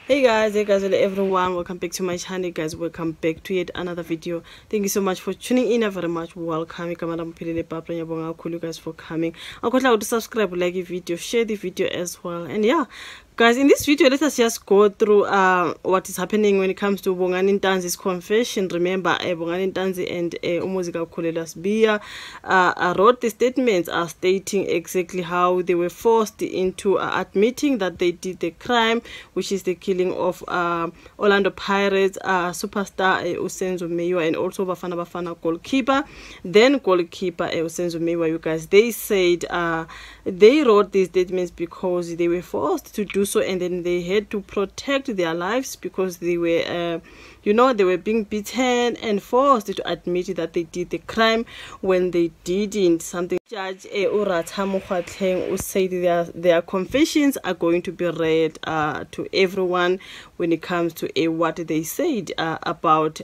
Hey guys, hello everyone, welcome back to my channel guys, welcome back to yet another video. Thank you so much for tuning in, very much welcome you guys for coming. I'll go to subscribe, like the video, share the video as well. And yeah guys, in this video let us just go through what is happening when it comes to Bongani Ntanzi's confession. Remember Bongani Ntanzi and Umuzika Kulelas Bia wrote the statements stating exactly how they were forced into admitting that they did the crime, which is the killing of Orlando Pirates superstar Senzo Meyiwa and also Bafana goalkeeper. Then goalkeeper Senzo Meyiwa, you guys, they said they wrote these statements because they were forced to do so, and then they had to protect their lives because they were they were being beaten and forced to admit that they did the crime when they didn't. Something Judge Ratha Mokgwathleng said their confessions are going to be read to everyone when it comes to what they said about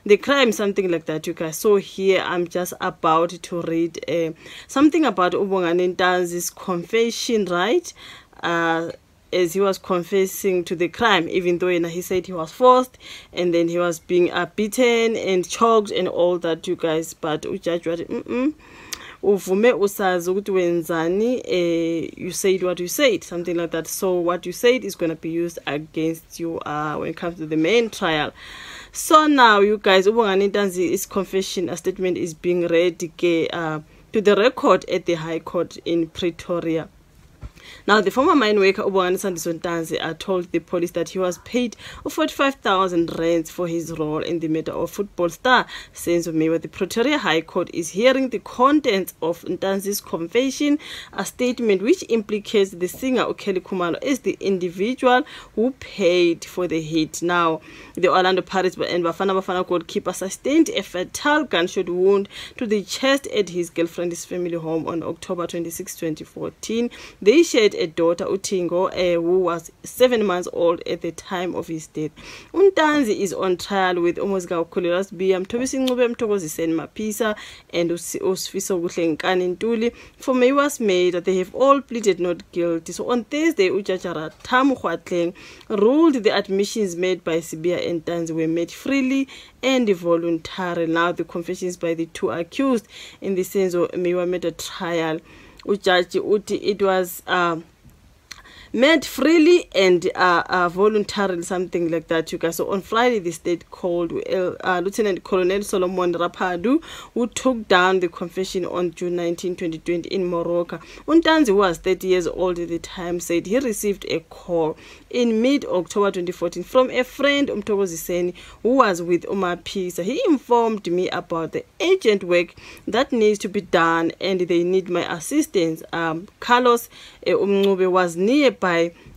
the crime, something like that, you guys. So here I'm just about to read something about Bongani Ntanzi's confession, right? As he was confessing to the crime, even though he said he was forced and then he was being beaten and choked and all that, you guys. But judge uvume usazi ukuthi wenzani, you said what you said, something like that. So what you said is going to be used against you when it comes to the main trial. So now you guys, Bongani Ntanzi's confession statement is being read to the record at the High Court in Pretoria. Now, the former mine worker Bongani Ntanzi told the police that he was paid 45,000 rands for his role in the murder of football star Senzo Meyiwa. The Pretoria High Court is hearing the contents of Ntanzi's confession, a statement which implicates the singer Khumalo as the individual who paid for the hit. Now, the Orlando Pirates and Bafana goalkeeper sustained a fatal gunshot wound to the chest at his girlfriend's family home on October 26, 2014. They shared a daughter, Utingo, who was 7 months old at the time of his death. Ntanzi is on trial with Umuzika Kulelas Bia, Mthokoziseni Mapisa, and Usfiso Ntuli for Meyiwa's made that they have all pleaded not guilty. So on Thursday, Judge Ratha Mokgwathleng ruled the admissions made by Sibia and Ntanzi were made freely and voluntary. Now the confessions by the two accused in the Senzo Meyiwa murder trial, Judge Uti, it was made freely and voluntarily, something like that, you guys. So on Friday, the state called Lieutenant Colonel Solomon Rapadu, who took down the confession on June 19, 2020 in Morocco. Ntanzi, who was 30 years old at the time, said he received a call in mid-October 2014 from a friend, Mthokoziseni, who was with Umapisa. He informed me about the urgent work that needs to be done and they need my assistance. Carlos Umncube was nearby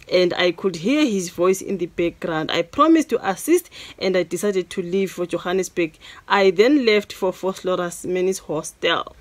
and I could hear his voice in the background. I promised to assist and I decided to leave for Johannesburg. I then left for Foslorus Menis Hostel.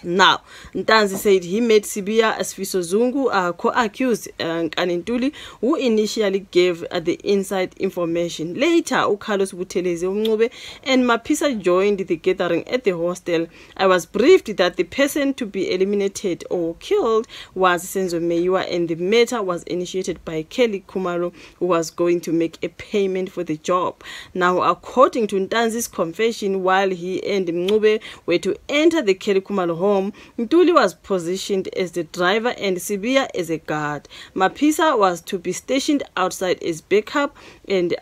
Now, Ntanzi said he met Sibia Asfiso Zungu, co-accused Ntuli, who initially gave the inside information. Later, Carlos Buthelezi Umncube and Mapisa joined the gathering at the hostel. I was briefed that the person to be eliminated or killed was Senzo Meyiwa, and the matter was initiated by Kelly Khumalo, who was going to make a payment for the job. Now, according to Ntanzi's confession, while he and Umncube were to enter the Kelly Khumalo home, Ntuli was positioned as the driver and Sibia as a guard. Mapisa was to be stationed outside as backup, and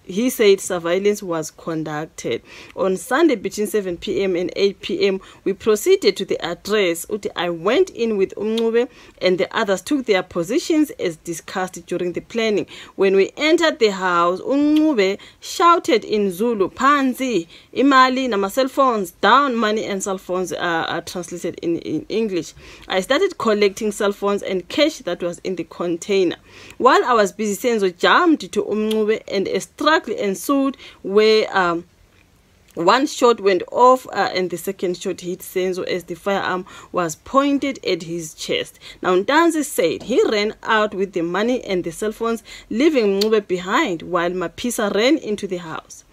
he said surveillance was conducted. On Sunday between 7 p.m. and 8 p.m, we proceeded to the address. I went in with Umncube and the others took their positions as discussed during the planning. When we entered the house, Umncube shouted in Zulu, "Panzi, imali, nama cell phones, down, money and cell phones," are translated in English. I started collecting cell phones and cash that was in the container. While I was busy, Senzo jumped to Umncube and a struggle ensued where one shot went off and the second shot hit Senzo as the firearm was pointed at his chest. Now, Ntanzi said he ran out with the money and the cell phones, leaving Umncube behind while Mapisa ran into the house.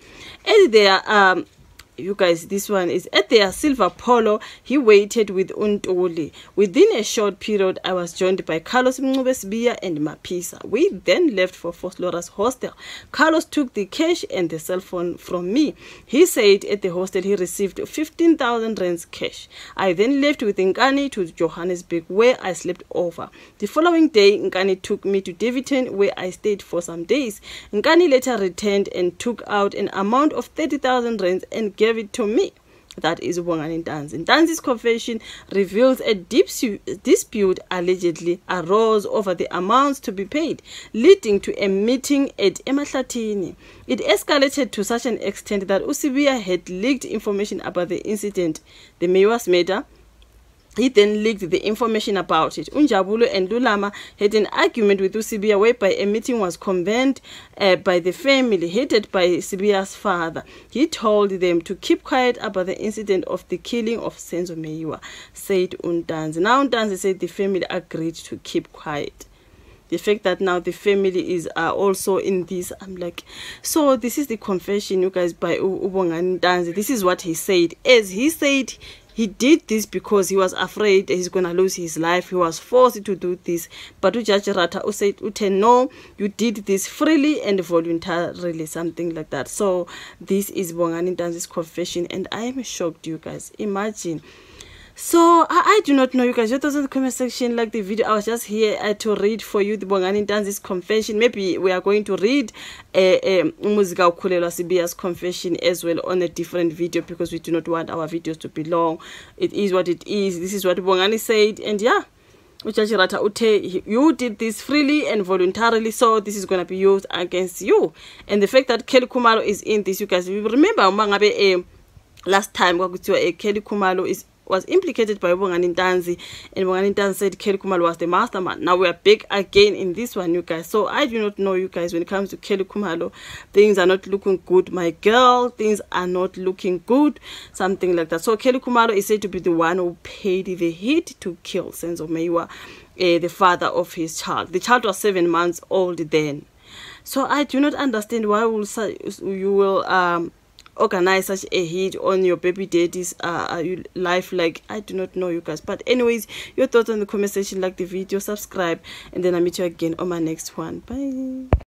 As their you guys, this one is at their silver polo. He waited with Untuli. Within a short period, I was joined by Carlos Mncubesibia and Mapisa. We then left for Foslora's hostel. Carlos took the cash and the cell phone from me. He said at the hostel he received 15,000 rands cash. I then left with Nkani to Johannesburg, where I slept over. The following day, Nkani took me to Davidton, where I stayed for some days. Nkani later returned and took out an amount of 30,000 rands and gave it to me. That is Bongani Ntanzi. Ntanzi's confession reveals a dispute allegedly arose over the amounts to be paid, leading to a meeting at Emahlatini. It escalated to such an extent that Usibia had leaked information about the incident. The Meyiwa's matter, he then leaked the information about it. Unjabulo and Lulama had an argument with Usibia whereby a meeting was convened by the family headed by Sibia's father. He told them to keep quiet about the incident of the killing of Senzo Meyiwa, said Ntanzi. Now Ntanzi said the family agreed to keep quiet. The fact that now the family is also in this, I'm like, so this is the confession, you guys, by Bongani Ntanzi. This is what he said. As he said, he did this because he was afraid he's going to lose his life. He was forced to do this. But Judge Ratha said, no, you did this freely and voluntarily, something like that. So this is Bongani Ntanzi's confession, and I am shocked, you guys. Imagine. So I do not know, you guys. Your thoughts in the comment section. Like the video, I was just here to read for you the Bongani Ntanzi's confession. Maybe we are going to read Muzika Ukhulelwa Sibia's confession as well on a different video, because we do not want our videos to be long. It is what it is. This is what Bongani said, and yeah, Judge Ratha Ute, you did this freely and voluntarily, so this is going to be used against you. And the fact that Kelly Khumalo is in this, you guys, you remember last time Kelly Khumalo was implicated by Bongani Ntanzi, and Bongani Ntanzi said Kelly Khumalo was the mastermind. Now we are back again in this one, you guys. So I do not know, you guys, when it comes to Kelly Khumalo, things are not looking good, my girl. Things are not looking good, something like that. So Kelly Khumalo is said to be the one who paid the hit to kill Senzo Meyiwa, the father of his child. The child was 7 months old then. So I do not understand why you will organize such a hit on your baby daddy's life. Like, I do not know, you guys. But anyways, your thoughts on the comment section, like the video, subscribe, and then I'll meet you again on my next one. Bye.